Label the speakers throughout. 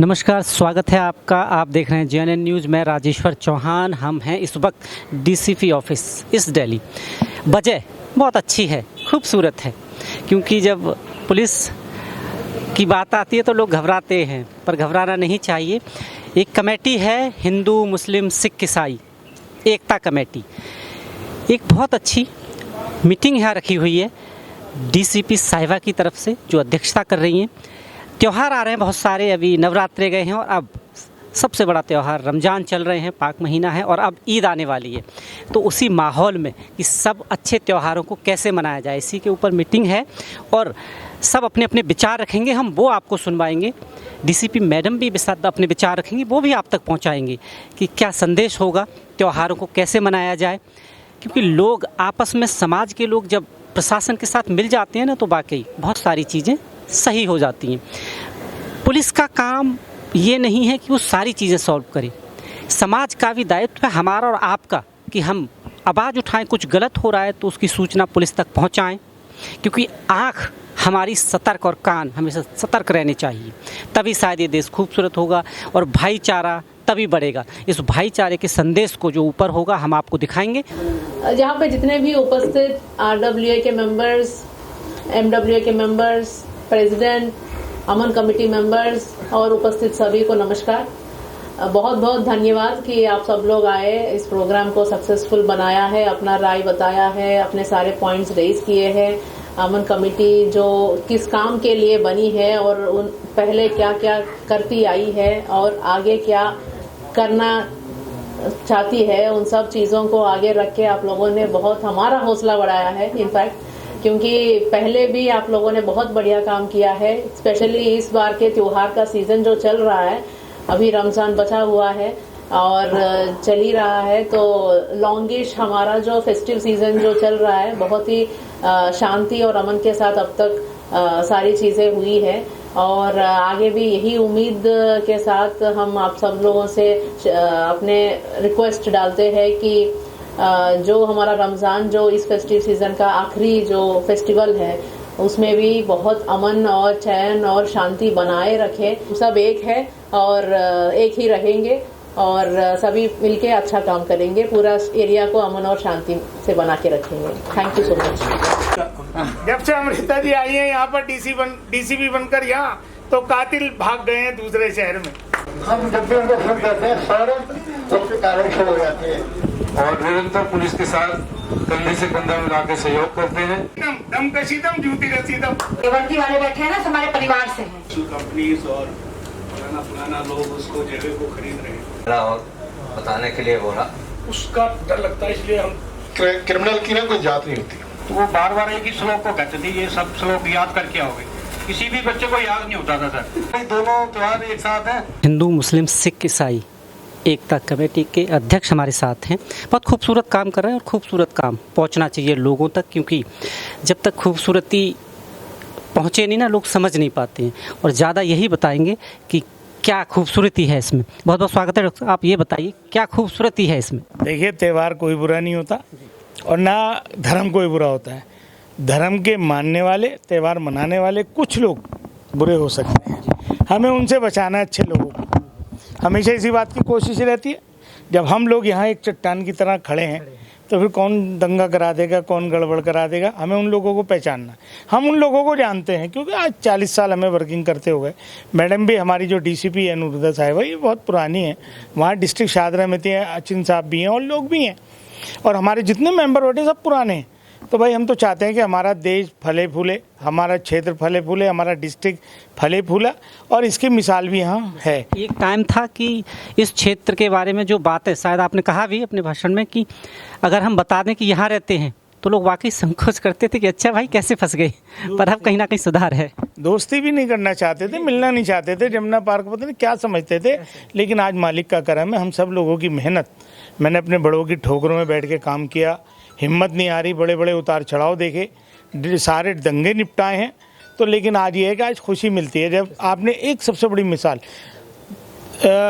Speaker 1: नमस्कार, स्वागत है आपका। आप देख रहे हैं जेएनएन न्यूज़। मैं राजेश्वर चौहान। हम हैं इस वक्त डीसीपी ऑफिस इस दिल्ली। वजह बहुत अच्छी है, खूबसूरत है, क्योंकि जब पुलिस की बात आती है तो लोग घबराते हैं, पर घबराना नहीं चाहिए। एक कमेटी है, हिंदू मुस्लिम सिख ईसाई एकता कमेटी। एक बहुत अच्छी मीटिंग यहाँ रखी हुई है डीसीपी साहिबा की तरफ से, जो अध्यक्षता कर रही हैं। त्यौहार आ रहे हैं बहुत सारे, अभी नवरात्रे गए हैं और अब सबसे बड़ा त्यौहार रमज़ान चल रहे हैं, पाक महीना है, और अब ईद आने वाली है। तो उसी माहौल में कि सब अच्छे त्योहारों को कैसे मनाया जाए, इसी के ऊपर मीटिंग है और सब अपने अपने विचार रखेंगे। हम वो आपको सुनवाएंगे। डीसीपी मैडम भी अपने विचार रखेंगी, वो भी आप तक पहुंचाएंगे कि क्या संदेश होगा, त्योहारों को कैसे मनाया जाए। क्योंकि लोग आपस में, समाज के लोग जब प्रशासन के साथ मिल जाते हैं ना, तो वाकई बहुत सारी चीज़ें सही हो जाती हैं। पुलिस का काम ये नहीं है कि वो सारी चीज़ें सॉल्व करे। समाज का भी दायित्व है, हमारा और आपका, कि हम आवाज़ उठाएं। कुछ गलत हो रहा है तो उसकी सूचना पुलिस तक पहुंचाएं, क्योंकि आँख हमारी सतर्क और कान हमेशा सतर्क रहने चाहिए। तभी शायद ये देश खूबसूरत होगा और भाईचारा तभी बढ़ेगा। इस भाईचारे के संदेश को जो ऊपर होगा हम आपको दिखाएंगे।
Speaker 2: जहाँ पे जितने भी उपस्थित आरडब्ल्यूए के मेंबर्स, एमडब्ल्यूए के मेंबर्स, प्रेसिडेंट, अमन कमेटी मेंबर्स और उपस्थित सभी को नमस्कार। बहुत बहुत धन्यवाद कि आप सब लोग आए, इस प्रोग्राम को सक्सेसफुल बनाया है, अपना राय बताया है, अपने सारे पॉइंट्स रेज किए हैं। अमन कमेटी जो किस काम के लिए बनी है और उन पहले क्या क्या करती आई है और आगे क्या करना चाहती है, उन सब चीज़ों को आगे रख के आप लोगों ने बहुत हमारा हौसला बढ़ाया है। इनफैक्ट क्योंकि पहले भी आप लोगों ने बहुत बढ़िया काम किया है, स्पेशली इस बार के त्योहार का सीजन जो चल रहा है, अभी रमजान बचा हुआ है और चल ही रहा है, तो लॉन्गिश हमारा जो फेस्टिव सीजन जो चल रहा है, बहुत ही शांति और अमन के साथ अब तक सारी चीज़ें हुई है। और आगे भी यही उम्मीद के साथ हम आप सब लोगों से अपने रिक्वेस्ट डालते हैं कि जो हमारा रमज़ान जो इस फेस्टिव सीजन का आखिरी जो फेस्टिवल है, उसमें भी बहुत अमन और चैन और शांति बनाए रखे। सब एक है और एक ही रहेंगे और सभी मिलके अच्छा काम करेंगे, पूरा एरिया को अमन और शांति से बना के रखेंगे। Thank you so much.
Speaker 3: जब से अमृता जी आई है यहाँ पर डीसीपी बनकर यहाँ, तो कातिल भाग गए हैं दूसरे शहर में।
Speaker 4: हम जब भी उनको फोन करते हैं फौरन उसके कारण शुरू हो जाते हैं
Speaker 5: और निरंतर पुलिस के साथ कंधे से कंधा मिला के सहयोग करते हैं।
Speaker 3: दम कशीदम जूती रसीदम।
Speaker 6: वर्दी वाले बैठे हैं ना, हमारे परिवार से हैं।
Speaker 3: कंपनीज और पुराना लोग उसको जगह को खरीद रहे हैं
Speaker 7: और बताने के लिए बोला,
Speaker 3: उसका डर लगता है, इसलिए हम
Speaker 4: क्रिमिनल की ना कोई जात नहीं होती।
Speaker 8: तो वो बार बार एक ही श्लोक को कहते थे, ये सब श्लोक याद करके आओगे। किसी भी बच्चे को याद नहीं होता था सर।
Speaker 5: दोनों त्योहार एक साथ हैं।
Speaker 1: हिंदू मुस्लिम सिख ईसाई एकता कमेटी के अध्यक्ष हमारे साथ हैं। बहुत खूबसूरत काम कर रहे हैं और खूबसूरत काम पहुंचना चाहिए लोगों तक, क्योंकि जब तक खूबसूरती पहुंचे नहीं ना, लोग समझ नहीं पाते हैं। और ज़्यादा यही बताएंगे कि क्या खूबसूरती है इसमें। बहुत बहुत स्वागत है डॉक्टर, आप ये बताइए क्या खूबसूरती है इसमें।
Speaker 3: देखिए, त्यौहार कोई बुरा नहीं होता और ना धर्म कोई बुरा होता है। धर्म के मानने वाले, त्यौहार मनाने वाले कुछ लोग बुरे हो सकते हैं, हमें उनसे बचाना है अच्छे लोगों को। हमेशा इसी बात की कोशिश रहती है। जब हम लोग यहाँ एक चट्टान की तरह खड़े हैं, तो फिर कौन दंगा करा देगा, कौन गड़बड़ करा देगा, हमें उन लोगों को पहचानना। हम उन लोगों को जानते हैं, क्योंकि आज 40 साल हमें वर्किंग करते हुए। मैडम भी हमारी जो डीसीपी है अनुरुद्धा साहिबा, ये बहुत पुरानी है। वहाँ डिस्ट्रिक्ट शाहदरा में थे, अचिन साहब भी हैं और लोग भी हैं, और हमारे जितने मेंबर बैठे सब पुराने हैं। तो भाई हम तो चाहते हैं कि हमारा देश फले फूले, हमारा क्षेत्र फले फूले, हमारा डिस्ट्रिक्ट फले फूला, और इसकी मिसाल भी यहाँ है।
Speaker 1: एक टाइम था कि इस क्षेत्र के बारे में जो बातें, शायद आपने कहा भी अपने भाषण में, कि अगर हम बता दें कि यहाँ रहते हैं तो लोग वाकई संकोच करते थे कि अच्छा भाई कैसे फंस गए। पर अब कहीं ना कहीं सुधार है।
Speaker 3: दोस्ती भी नहीं करना चाहते थे, मिलना नहीं चाहते थे, जमुना पार्क पता नहीं क्या समझते थे। लेकिन आज मालिक का करम है, हम सब लोगों की मेहनत, मैंने अपने बड़ों की ठोकरों में बैठ के काम किया, हिम्मत नहीं आ रही, बड़े बड़े उतार चढ़ाव देखे, सारे दंगे निपटाए हैं। तो लेकिन आज ये है कि आज खुशी मिलती है। जब आपने एक सबसे बड़ी मिसाल,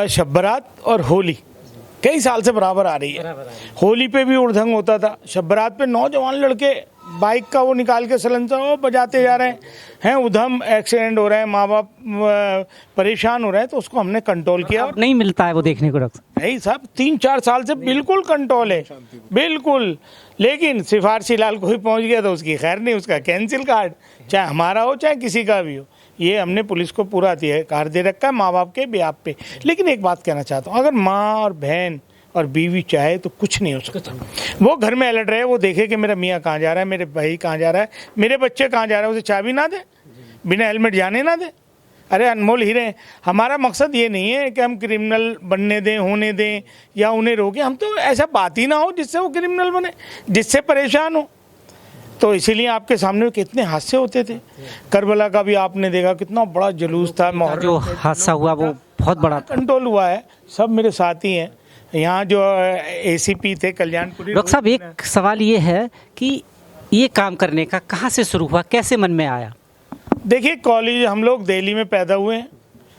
Speaker 3: शब बारात और होली कई साल से बराबर आ रही है। होली पे भी उड़धंग होता था, शब बारात पे नौजवान लड़के बाइक का वो निकाल के सलेंसर वो बजाते जा रहे हैं, उधम एक्सीडेंट हो रहे हैं, माँ बाप परेशान हो रहे हैं, तो उसको हमने कंट्रोल किया।
Speaker 1: अब नहीं मिलता है वो देखने को डॉक्टर
Speaker 3: नहीं साहब, 3-4 साल से बिल्कुल कंट्रोल है, बिल्कुल। लेकिन सिफारशी लाल कोई पहुंच गया तो उसकी खैर नहीं, उसका कैंसिल कार्ड, चाहे हमारा हो चाहे किसी का भी हो। ये हमने पुलिस को पूरा अधिकार दे रखा है माँ बाप के ब्याह पे। लेकिन एक बात कहना चाहता हूँ, अगर माँ और बहन और बीवी चाहे तो कुछ नहीं हो सकता। वो घर में अलर्ट रहे, वो देखे कि मेरा मियाँ कहाँ जा रहा है, मेरे भाई कहाँ जा रहा है, मेरे बच्चे कहाँ जा रहे हैं, उसे चाबी ना दे, बिना हेलमेट जाने ना दे। अरे अनमोल हीरे हैं। हमारा मकसद ये नहीं है कि हम क्रिमिनल बनने दें, होने दें या उन्हें रोकें। हम तो ऐसा बात ही ना हो जिससे वो क्रिमिनल बने, जिससे परेशान हो। तो इसीलिए आपके सामने कितने हादसे होते थे। करबला का भी आपने देखा, कितना बड़ा जुलूस था।
Speaker 1: जो हादसा हुआ वो बहुत बड़ा था।
Speaker 3: कंट्रोल हुआ है, सब मेरे साथी हैं। यहाँ जो एसीपी थे कल्याणपुरी।
Speaker 1: डॉक्टर साहब, एक सवाल ये है कि ये काम करने का कहाँ से शुरू हुआ, कैसे मन में आया?
Speaker 3: देखिए, कॉलेज हम लोग दिल्ली में पैदा हुए हैं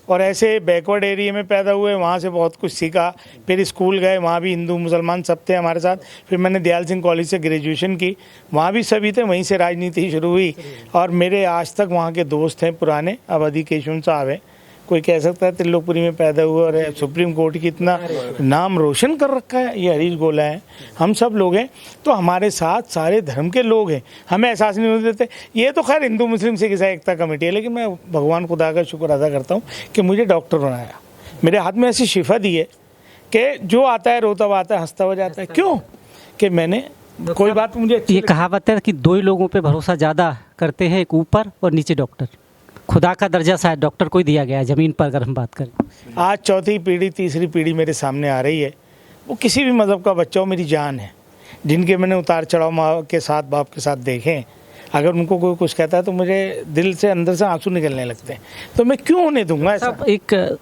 Speaker 3: और ऐसे बैकवर्ड एरिया में पैदा हुए, वहाँ से बहुत कुछ सीखा। फिर स्कूल गए, वहाँ भी हिंदू मुसलमान सब थे हमारे साथ। फिर मैंने दयाल सिंह कॉलेज से ग्रेजुएशन की, वहाँ भी सभी थे। वहीं से राजनीति शुरू हुई और मेरे आज तक वहाँ के दोस्त हैं पुराने। अवधि केशवन साहब हैं, कोई कह सकता है त्रिलोकपुरी में पैदा हुआ और सुप्रीम कोर्ट की इतना नाम रोशन कर रखा है, ये हरीश गोला है। हम सब लोग हैं, तो हमारे साथ सारे धर्म के लोग हैं, हमें एहसास नहीं होने देते। ये तो खैर हिंदू मुस्लिम सिख ईसाई एकता कमेटी है, लेकिन मैं भगवान खुदा का शुक्र अदा करता हूँ कि मुझे डॉक्टर बनाया। मेरे हाथ में ऐसी शिफा दी है कि जो आता है रोता हुआ आता है, हंसता हुआ जाता है। क्यों कि मैंने कोई बात मुझे
Speaker 1: ये कहावत है कि दो ही लोगों पे भरोसा ज़्यादा करते हैं, एक ऊपर और नीचे डॉक्टर। खुदा का दर्जा शायद डॉक्टर को ही दिया गया है ज़मीन पर, अगर हम बात करें।
Speaker 3: आज चौथी पीढ़ी, तीसरी पीढ़ी मेरे सामने आ रही है। वो किसी भी मज़हब का बच्चा हो, मेरी जान है। जिनके मैंने उतार चढ़ाव माँ के साथ, बाप के साथ देखें, अगर उनको कोई कुछ कहता है तो मुझे दिल से अंदर से आंसू निकलने लगते हैं। तो मैं क्यों होने दूंगा ऐसा?
Speaker 1: एक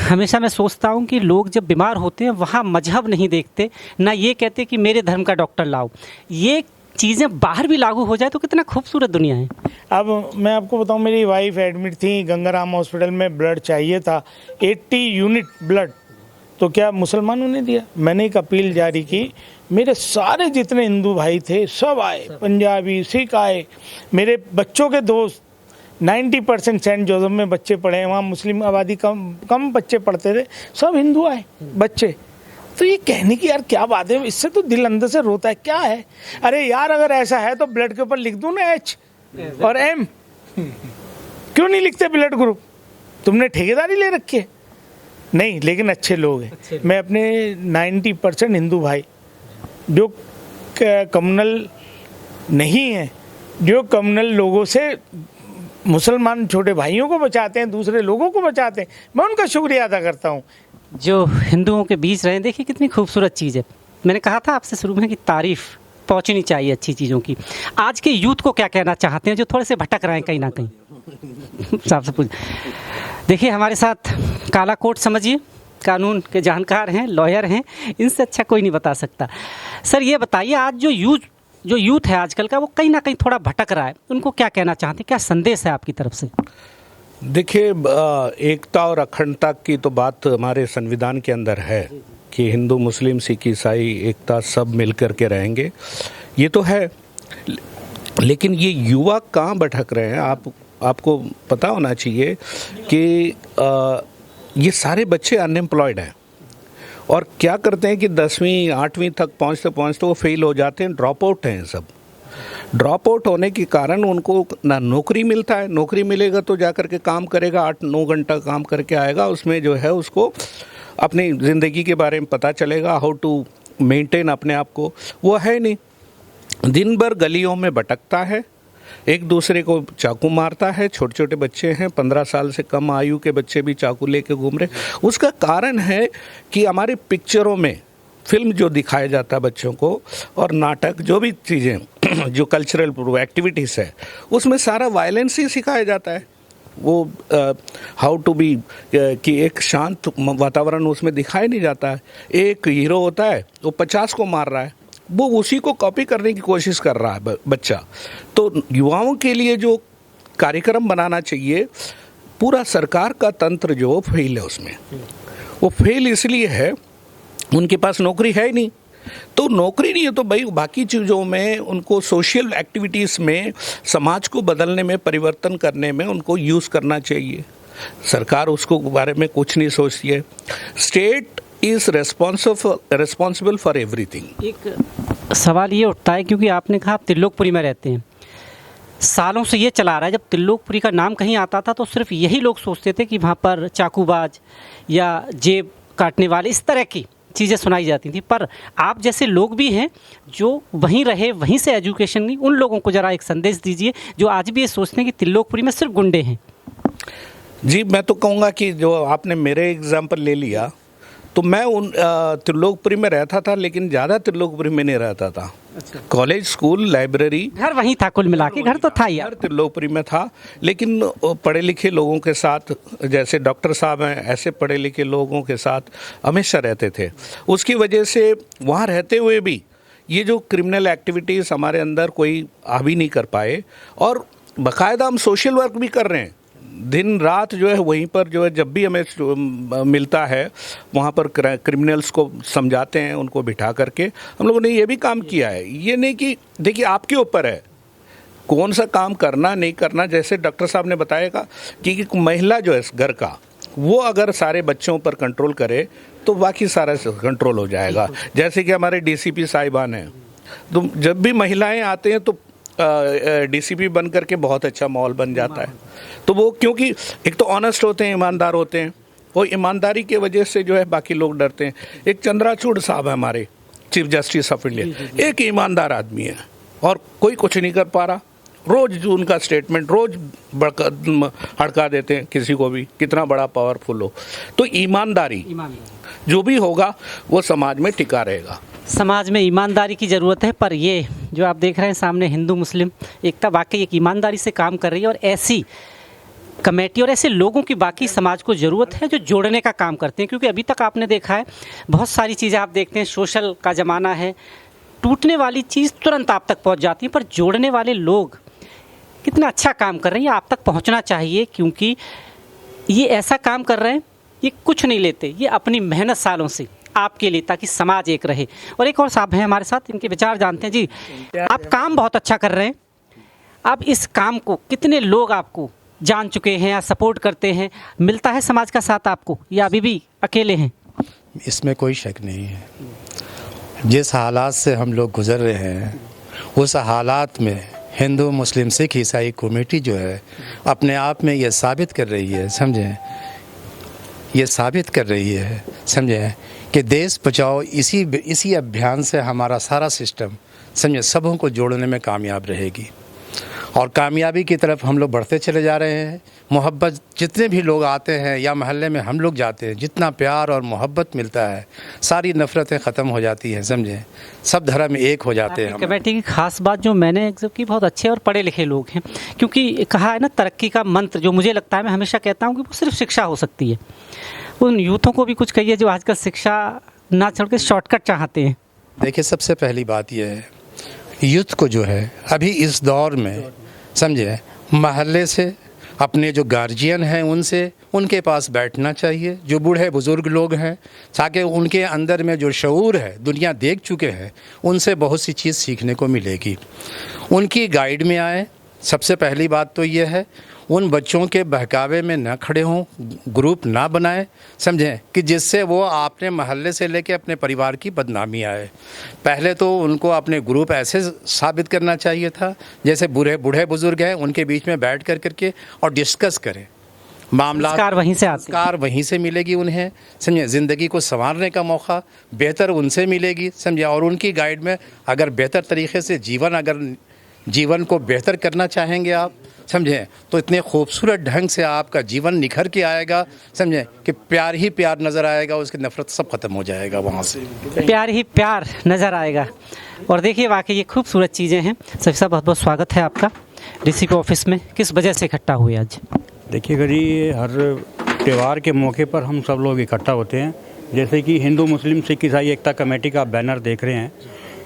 Speaker 1: हमेशा मैं सोचता हूँ कि लोग जब बीमार होते हैं वहाँ मजहब नहीं देखते, ना ये कहते कि मेरे धर्म का डॉक्टर लाओ। ये चीज़ें बाहर भी लागू हो जाए तो कितना खूबसूरत दुनिया है।
Speaker 3: अब मैं आपको बताऊं, मेरी वाइफ एडमिट थी गंगाराम हॉस्पिटल में, ब्लड चाहिए था 80 यूनिट ब्लड। तो क्या मुसलमानों ने दिया? मैंने एक अपील जारी की, मेरे सारे जितने हिंदू भाई थे सब आए, पंजाबी सिख आए, मेरे बच्चों के दोस्त 90% सेंट जोसेफ में बच्चे पढ़े हैं, वहाँ मुस्लिम आबादी कम बच्चे पढ़ते थे, सब हिंदू आए बच्चे। तो ये कहने की यार क्या बात है, इससे तो दिल अंदर से रोता है। क्या है? अरे यार, अगर ऐसा है तो ब्लड के ऊपर लिख दूं ना H और M, क्यों नहीं लिखते ब्लड ग्रुप? तुमने ठेकेदारी ले रखी है? नहीं, लेकिन अच्छे लोग हैं। मैं अपने 90% हिंदू भाई जो कम्युनल नहीं है, जो कम्युनल लोगों से मुसलमान छोटे भाइयों को बचाते हैं, दूसरे लोगों को बचाते हैं, मैं उनका शुक्रिया अदा करता हूँ।
Speaker 1: जो हिंदुओं के बीच रहे, देखिए कितनी खूबसूरत चीज़ है। मैंने कहा था आपसे शुरू में कि तारीफ़ पहुंचनी चाहिए अच्छी चीज़ों की। आज के यूथ को क्या कहना चाहते हैं जो थोड़े से भटक रहे हैं कहीं ना कहीं? साहब से पूछ। देखिए, हमारे साथ काला कोट समझिए, कानून के जानकार हैं, लॉयर हैं, इनसे अच्छा कोई नहीं बता सकता। सर, ये बताइए, आज जो यूथ है आजकल का, वो कहीं ना कहीं थोड़ा भटक रहा है, उनको क्या कहना चाहते हैं, क्या संदेश है आपकी तरफ से?
Speaker 9: देखिए, एकता और अखंडता की तो बात हमारे संविधान के अंदर है कि हिंदू मुस्लिम सिख ईसाई एकता सब मिलकर के रहेंगे, ये तो है। लेकिन ये युवा कहाँ भटक रहे हैं, आपको पता होना चाहिए कि ये सारे बच्चे अनएम्प्लॉयड हैं और क्या करते हैं कि 10वीं 8वीं तक पहुँचते वो फेल हो जाते हैं, ड्रॉप आउट हैं सब। ड्रॉप आउट होने के कारण उनको ना नौकरी मिलता है, नौकरी मिलेगा तो जा कर के काम करेगा, 8-9 घंटा काम करके आएगा, उसमें जो है उसको अपनी ज़िंदगी के बारे में पता चलेगा, हाउ टू मेंटेन अपने आप को, वो है नहीं। दिन भर गलियों में भटकता है, एक दूसरे को चाकू मारता है। छोटे छोटे बच्चे हैं, 15 साल से कम आयु के बच्चे भी चाकू लेके घूम रहे। उसका कारण है कि हमारी पिक्चरों में, फिल्म जो दिखाया जाता है बच्चों को, और नाटक, जो भी चीज़ें जो कल्चरल एक्टिविटीज़ है, उसमें सारा वायलेंस ही सिखाया जाता है। वो हाउ टू बी कि एक शांत वातावरण उसमें दिखाया नहीं जाता है। एक हीरो होता है, वो 50 को मार रहा है, वो उसी को कॉपी करने की कोशिश कर रहा है बच्चा। तो युवाओं के लिए जो कार्यक्रम बनाना चाहिए, पूरा सरकार का तंत्र जो फेल है उसमें, वो फेल इसलिए है उनके पास नौकरी है ही नहीं। तो नौकरी नहीं है तो भाई बाकी चीज़ों में उनको सोशल एक्टिविटीज़ में समाज को बदलने में परिवर्तन करने में उनको यूज़ करना चाहिए। सरकार उसको बारे में कुछ नहीं सोचती है। State is responsible for everything.
Speaker 1: एक सवाल ये उठता है क्योंकि आपने कहा आप त्रिलोकपुरी में रहते हैं, सालों से ये चला रहा है, जब त्रिलोकपुरी का नाम कहीं आता था तो सिर्फ यही लोग सोचते थे कि वहाँ पर चाकूबाज या जेब काटने वाले इस तरह की चीज़ें सुनाई जाती थी, पर आप जैसे लोग भी हैं जो वहीं रहे, वहीं से एजुकेशन ली, उन लोगों को ज़रा एक संदेश दीजिए जो आज भी ये सोचते हैं कि त्रिलोकपुरी में सिर्फ गुंडे हैं।
Speaker 9: जी, मैं तो कहूँगा कि जो आपने मेरे एग्जाम्पल ले लिया तो मैं उन त्रिलोकपुरी में रहता था, लेकिन ज़्यादा त्रिलोकपुरी में नहीं रहता था। अच्छा। कॉलेज, स्कूल, लाइब्रेरी, घर
Speaker 1: वहीं था, कुल मिला के घर तो था ही,
Speaker 9: घर त्रिलोकपुरी में था। लेकिन पढ़े लिखे लोगों के साथ, जैसे डॉक्टर साहब हैं, ऐसे पढ़े लिखे लोगों के साथ हमेशा रहते थे। उसकी वजह से वहाँ रहते हुए भी ये जो क्रिमिनल एक्टिविटीज़ हमारे अंदर कोई आ भी नहीं कर पाए, और बाकायदा हम सोशल वर्क भी कर रहे हैं। दिन रात जो है वहीं पर जो है जब भी हमें मिलता है वहाँ पर क्रिमिनल्स को समझाते हैं, उनको बिठा करके हम लोगों ने ये भी काम किया है। ये नहीं कि देखिए आपके ऊपर है कौन सा काम करना नहीं करना। जैसे डॉक्टर साहब ने बताया कि महिला जो है घर का, वो अगर सारे बच्चों पर कंट्रोल करे तो बाकी सारा कंट्रोल हो जाएगा। जैसे कि हमारे डीसीपी साहिबान हैं, तो जब भी महिलाएं आते हैं तो डीसीपी बन करके बहुत अच्छा माहौल बन जाता है। तो वो क्योंकि एक तो ऑनेस्ट होते हैं, ईमानदार होते हैं, और ईमानदारी की वजह से जो है बाकी लोग डरते हैं। एक चंद्रचूड़ साहब है हमारे चीफ जस्टिस ऑफ इंडिया, एक ईमानदार आदमी है और कोई कुछ नहीं कर पा रहा। रोज उनका स्टेटमेंट रोज हड़का देते हैं किसी को भी, कितना बड़ा पावरफुल हो। तो ईमानदारी जो भी होगा वो समाज में टिका रहेगा।
Speaker 1: समाज में ईमानदारी की ज़रूरत है, पर ये जो आप देख रहे हैं सामने हिंदू मुस्लिम एकता वाकई एक ईमानदारी से काम कर रही है, और ऐसी कमेटी और ऐसे लोगों की बाकी समाज को ज़रूरत है जो जोड़ने का काम करते हैं। क्योंकि अभी तक आपने देखा है बहुत सारी चीज़ें आप देखते हैं, सोशल का ज़माना है, टूटने वाली चीज़ तुरंत आप तक पहुंच जाती है, पर जोड़ने वाले लोग कितना अच्छा काम कर रहे हैं, आप तक पहुंचना चाहिए। क्योंकि ये ऐसा काम कर रहे हैं, ये कुछ नहीं लेते, ये अपनी मेहनत सालों से आपके लिए, ताकि समाज एक रहे। और एक और साहब हैं हमारे साथ, इनके विचार जानते हैं। जी, आप काम बहुत अच्छा कर रहे हैं, अब इस काम को कितने लोग आपको जान चुके हैं या सपोर्ट करते हैं, मिलता है समाज का साथ आपको, या अभी भी अकेले हैं?
Speaker 10: इसमें कोई शक नहीं है। जिस हालात से हम लोग गुजर रहे हैं, उस हालात में हिंदू मुस्लिम सिख ईसाई कमेटी जो है अपने आप में ये साबित कर रही है, समझें, ये साबित कर रही है, समझें, कि देश बचाओ इसी अभियान से हमारा सारा सिस्टम, समझे, सबों को जोड़ने में कामयाब रहेगी। और कामयाबी की तरफ हम लोग बढ़ते चले जा रहे हैं। मोहब्बत, जितने भी लोग आते हैं या मोहल्ले में हम लोग जाते हैं, जितना प्यार और मोहब्बत मिलता है, सारी नफ़रतें ख़त्म हो जाती हैं, समझे, सब धर्म एक हो जाते हैं।
Speaker 1: कमेटी की खास बात जो मैंने की, बहुत अच्छे और पढ़े लिखे लोग हैं। क्योंकि कहा है ना, तरक्की का मंत्र जो मुझे लगता है, मैं हमेशा कहता हूँ कि वो सिर्फ शिक्षा हो सकती है। उन यूथों को भी कुछ कहिए जो आजकल शिक्षा ना छोड़ के शॉर्टकट चाहते हैं।
Speaker 10: देखिए, सबसे पहली बात यह है, यूथ को जो है अभी इस दौर में, समझे, महल्ले से, अपने जो गार्जियन हैं उनसे, उनके पास बैठना चाहिए, जो बूढ़े बुज़ुर्ग लोग हैं, ताकि उनके अंदर में जो शऊर है, दुनिया देख चुके हैं, उनसे बहुत सी चीज़ सीखने को मिलेगी। उनकी गाइड में आए। सबसे पहली बात तो ये है, उन बच्चों के बहकावे में न खड़े हों, ग्रुप ना बनाएं, समझें, कि जिससे वो अपने महल्ले से लेके अपने परिवार की बदनामी आए। पहले तो उनको अपने ग्रुप ऐसे साबित करना चाहिए था जैसे बूढ़े बुजुर्ग हैं, उनके बीच में बैठ करके और डिस्कस करें मामला। संस्कार वहीं से मिलेगी उन्हें, समझे, ज़िंदगी को संवारने का मौका बेहतर उनसे मिलेगी, समझे। और उनकी गाइड में अगर बेहतर तरीके से जीवन को बेहतर करना चाहेंगे आप, समझें, तो इतने खूबसूरत ढंग से आपका जीवन निखर के आएगा, समझें, कि प्यार ही प्यार नज़र आएगा, उसकी नफ़रत सब ख़त्म हो जाएगा, वहाँ से
Speaker 1: प्यार ही प्यार नज़र आएगा। और देखिए, वाकई ये खूबसूरत चीज़ें हैं। सभी साहब, बहुत बहुत स्वागत है आपका डीसीपी ऑफिस में। किस वजह से इकट्ठा हुए आज?
Speaker 8: देखिएगा जी, हर त्यौहार के मौके पर हम सब लोग इकट्ठा होते हैं। जैसे कि हिंदू मुस्लिम सिख ईसाई एकता कमेटी का बैनर देख रहे हैं,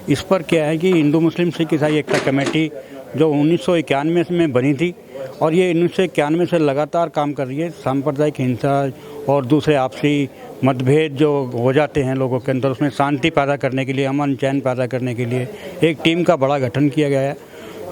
Speaker 8: इस पर क्या है कि हिंदू मुस्लिम सिख ईसाई एकता कमेटी जो 1991 में बनी थी, और ये 1991 से लगातार काम कर रही है। सांप्रदायिक हिंसा और दूसरे आपसी मतभेद जो हो जाते हैं लोगों के अंदर, उसमें शांति पैदा करने के लिए, अमन चैन पैदा करने के लिए एक टीम का बड़ा गठन किया गया है,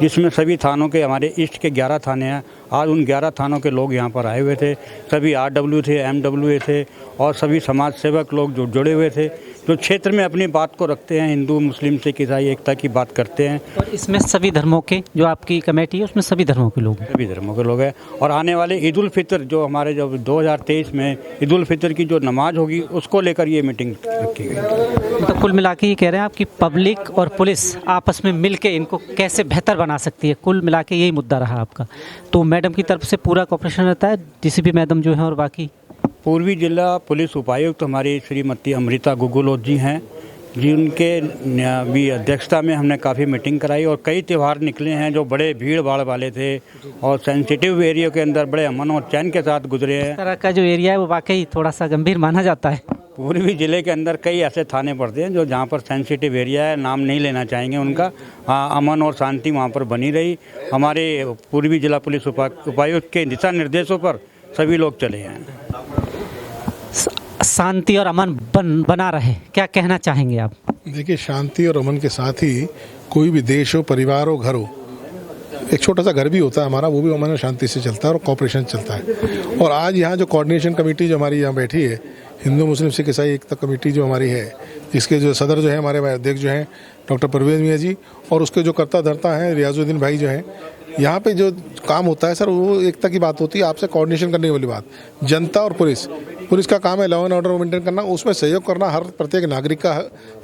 Speaker 8: जिसमें सभी थानों के, हमारे ईस्ट के 11 थाने हैं। आज उन 11 थानों के लोग यहाँ पर आए हुए थे। सभी RW थे, MWA थे और सभी समाज सेवक लोग जो जुड़े हुए थे, जो क्षेत्र में अपनी बात को रखते हैं, हिंदू मुस्लिम सिख ईसाई एकता की बात करते हैं।
Speaker 1: और इसमें सभी धर्मों के, जो आपकी कमेटी है उसमें सभी धर्मों के लोग हैं।
Speaker 8: सभी धर्मों के लोग हैं। और आने वाले ईद उल फितर, जो हमारे जब 2023 में ईद उल फितर की जो नमाज होगी, उसको लेकर ये मीटिंग रखी गई।
Speaker 1: तो कुल मिला के ये कह रहे हैं आप कि पब्लिक और पुलिस आपस में मिल के इनको कैसे बेहतर बना सकती है, कुल मिला के यही मुद्दा रहा आपका। तो मैडम की तरफ से पूरा कोऑपरेशन रहता है, DCP मैडम जो है और बाकी
Speaker 8: पूर्वी जिला पुलिस उपायुक्त हमारी श्रीमती अमृता गुगुलोत जी हैं, जिनके भी अध्यक्षता में हमने काफ़ी मीटिंग कराई और कई त्यौहार निकले हैं जो बड़े भीड़ भाड़ वाले थे और सेंसिटिव एरिया के अंदर बड़े अमन और चैन के साथ गुजरे हैं।
Speaker 1: इस तरह का जो एरिया है वो वाकई थोड़ा सा गंभीर माना जाता है।
Speaker 8: पूर्वी जिले के अंदर कई ऐसे थाने पड़ते हैं जो जहाँ पर सेंसिटिव एरिया है, नाम नहीं लेना चाहेंगे उनका। हाँ, अमन और शांति वहाँ पर बनी रही। हमारे पूर्वी जिला पुलिस उपायुक्त के दिशा निर्देशों पर सभी लोग चले हैं।
Speaker 1: शांति और अमन बना रहे, क्या कहना चाहेंगे आप?
Speaker 11: देखिए, शांति और अमन के साथ ही कोई भी देश हो, परिवार हो, घर हो, एक छोटा सा घर भी होता है हमारा, वो भी अमन और शांति से चलता है और कॉपरेशन चलता है। और आज यहाँ जो कोऑर्डिनेशन कमेटी जो हमारी यहाँ बैठी है, हिंदू मुस्लिम सिख ईसाई एकता कमेटी जो हमारी है, इसके जो सदर जो है हमारे अध्यक्ष जो हैं डॉक्टर परवेज मियाँ जी, और उसके जो कर्ता धर्ता हैं रियाजुद्दीन भाई जो हैं, यहाँ पे जो काम होता है सर, वो एकता की बात होती है, आपसे कोऑर्डिनेशन करने वाली बात। जनता और पुलिस का काम है लॉ एंड ऑर्डर मेंटेन करना, उसमें सहयोग करना हर प्रत्येक नागरिक का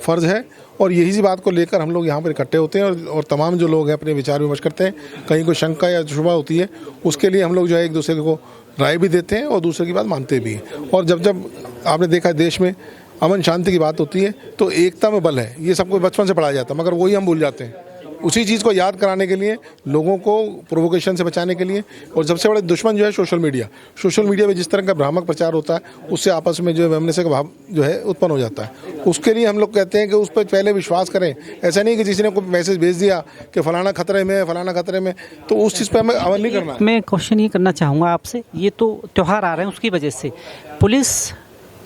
Speaker 11: फर्ज है। और यही सी बात को लेकर हम लोग यहाँ पर इकट्ठे होते हैं और तमाम जो लोग हैं अपने विचार विमर्श करते हैं। कहीं कोई शंका या शुबा होती है, उसके लिए हम लोग जो है एक दूसरे को राय भी देते हैं और दूसरे की बात मानते भी हैं। और जब आपने देखा देश में अमन शांति की बात होती है तो एकता में बल है, ये सबको बचपन से पढ़ाया जाता है, मगर वही हम भूल जाते हैं। उसी चीज़ को याद कराने के लिए, लोगों को प्रोवोकेशन से बचाने के लिए। और सबसे बड़े दुश्मन जो है सोशल मीडिया में जिस तरह का भ्रामक प्रचार होता है, उससे आपस में जो है वैमनस्य का भाव जो है उत्पन्न हो जाता है। उसके लिए हम लोग कहते हैं कि उस पर पहले विश्वास करें। ऐसा नहीं कि किसी ने कोई मैसेज भेज दिया कि फलाना खतरे में, तो उस चीज़ पर हमें अमल नहीं करना।
Speaker 1: मैं क्वेश्चन ये करना चाहूँगा आपसे, ये तो त्यौहार आ रहे हैं, उसकी वजह से पुलिस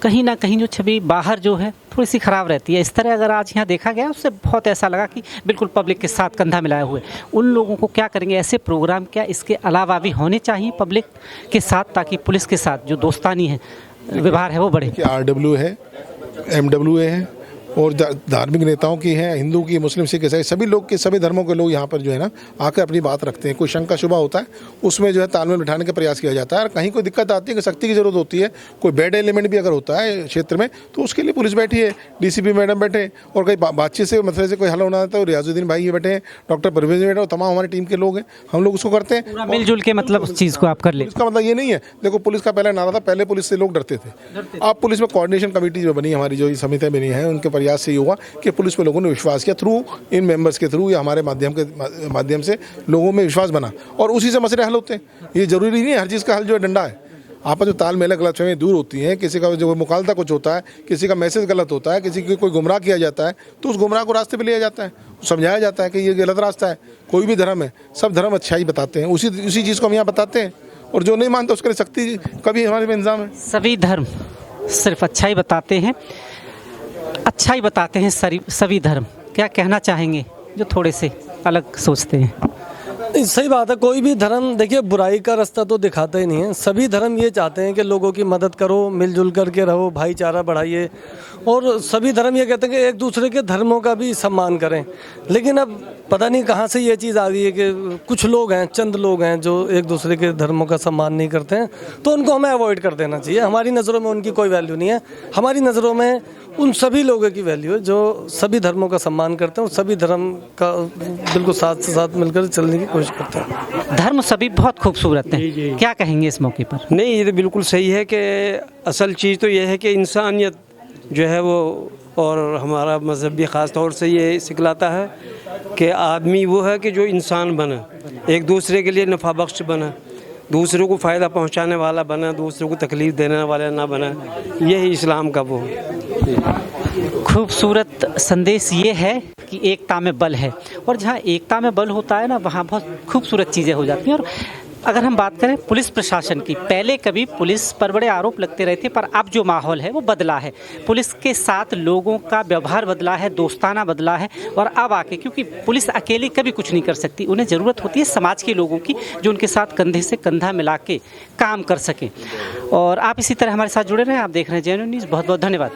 Speaker 1: कहीं ना कहीं जो छवि बाहर जो है थोड़ी सी ख़राब रहती है। इस तरह अगर आज यहाँ देखा गया, उससे बहुत ऐसा लगा कि बिल्कुल पब्लिक के साथ कंधा मिलाए हुए। उन लोगों को क्या करेंगे, ऐसे प्रोग्राम क्या इसके अलावा भी होने चाहिए पब्लिक के साथ, ताकि पुलिस के साथ जो दोस्तानी है, व्यवहार है, वो बढ़े?
Speaker 11: RW है, MWA है और धार्मिक नेताओं की है, हिंदू की, मुस्लिम सिख ईसाई, सभी लोग के, सभी धर्मों के लोग यहाँ पर जो है ना आकर अपनी बात रखते हैं। कोई शंका शुबा होता है, उसमें जो है तालमेल बिठाने का प्रयास किया जाता है। और कहीं कोई दिक्कत आती है कि सख्ती की जरूरत होती है, कोई बैड एलिमेंट भी अगर होता है क्षेत्र में, तो उसके लिए पुलिस बैठी है, DCP मैडम बैठे, और कहीं बातचीत से मसले से कोई हल होना आता है, रियाजुद्दीन भाई ये बैठे हैं, डॉक्टर परवेज बैठे, और तमाम हमारी टीम के लोग हैं, हम लोग उसको करते हैं।
Speaker 1: मिलजुल के मतलब उस चीज़ को आप कर ले।
Speaker 11: इसका मतलब ये नहीं है, देखो पुलिस का पहला नारा था, पहले पुलिस से लोग डरते थे। अब पुलिस में कोऑर्डिनेशन कमेटी जो बनी, हमारी जो समितियाँ बनी है, उनके प्रयास से ये हुआ कि पुलिस पे लोगों ने विश्वास किया, थ्रू इन मेंबर्स के थ्रू या हमारे माध्यम से लोगों में विश्वास बना, और उसी से मसले हल होते हैं। ये जरूरी नहीं है हर चीज़ का हल जो है डंडा है। आपस जो तालमेल गलतफहमी दूर होती है, किसी का जो मुखालता कुछ होता है, किसी का मैसेज गलत होता है, किसी की कोई गुमराह किया जाता है, तो उस गुमराह को रास्ते पे लिया जाता है, समझाया जाता है कि ये गलत रास्ता है। कोई भी धर्म है, सब धर्म अच्छाई बताते हैं, उसी चीज़ को हम यहाँ बताते हैं, और जो नहीं मानता उसके लिए सख्ती कभी हमारे में इंतजाम है।
Speaker 1: सभी धर्म सिर्फ अच्छाई बताते हैं, अच्छाई बताते हैं सभी धर्म। क्या कहना चाहेंगे जो थोड़े से अलग सोचते हैं?
Speaker 12: सही बात है, कोई भी धर्म देखिए बुराई का रास्ता तो दिखाता ही नहीं है। सभी धर्म ये चाहते हैं कि लोगों की मदद करो, मिलजुल करके रहो, भाईचारा बढ़ाइए, और सभी धर्म ये कहते हैं कि एक दूसरे के धर्मों का भी सम्मान करें। लेकिन अब पता नहीं कहाँ से ये चीज़ आ गई है कि कुछ लोग हैं, चंद लोग हैं जो एक दूसरे के धर्मों का सम्मान नहीं करते हैं, तो उनको हमें अवॉइड कर देना चाहिए। हमारी नज़रों में उनकी कोई वैल्यू नहीं है, हमारी नज़रों में उन सभी लोगों की वैल्यू है जो सभी धर्मों का सम्मान करते हैं और सभी धर्म का बिल्कुल साथ से साथ मिलकर चलने की कोशिश करते हैं।
Speaker 1: धर्म सभी बहुत खूबसूरत हैं, क्या कहेंगे इस मौके पर?
Speaker 13: नहीं, ये तो बिल्कुल सही है कि असल चीज़ तो ये है कि इंसानियत जो है वो, और हमारा मज़हब भी ख़ास तौर से ये सिखलाता है कि आदमी वो है कि जो इंसान बना, एक दूसरे के लिए नफ़ा बख्श बना, दूसरों को फ़ायदा पहुंचाने वाला बना, दूसरों को तकलीफ़ देने वाला ना बना। यही इस्लाम का वो
Speaker 1: खूबसूरत संदेश ये है कि एकता में बल है, और जहाँ एकता में बल होता है ना, वहाँ बहुत खूबसूरत चीज़ें हो जाती हैं। और अगर हम बात करें पुलिस प्रशासन की, पहले कभी पुलिस पर बड़े आरोप लगते रहे थे, पर अब जो माहौल है वो बदला है। पुलिस के साथ लोगों का व्यवहार बदला है, दोस्ताना बदला है। और अब आके, क्योंकि पुलिस अकेली कभी कुछ नहीं कर सकती, उन्हें ज़रूरत होती है समाज के लोगों की जो उनके साथ कंधे से कंधा मिला के काम कर सकें। और आप इसी तरह हमारे साथ जुड़े रहें। आप देख रहे हैं JNN न्यूज़। बहुत बहुत धन्यवाद।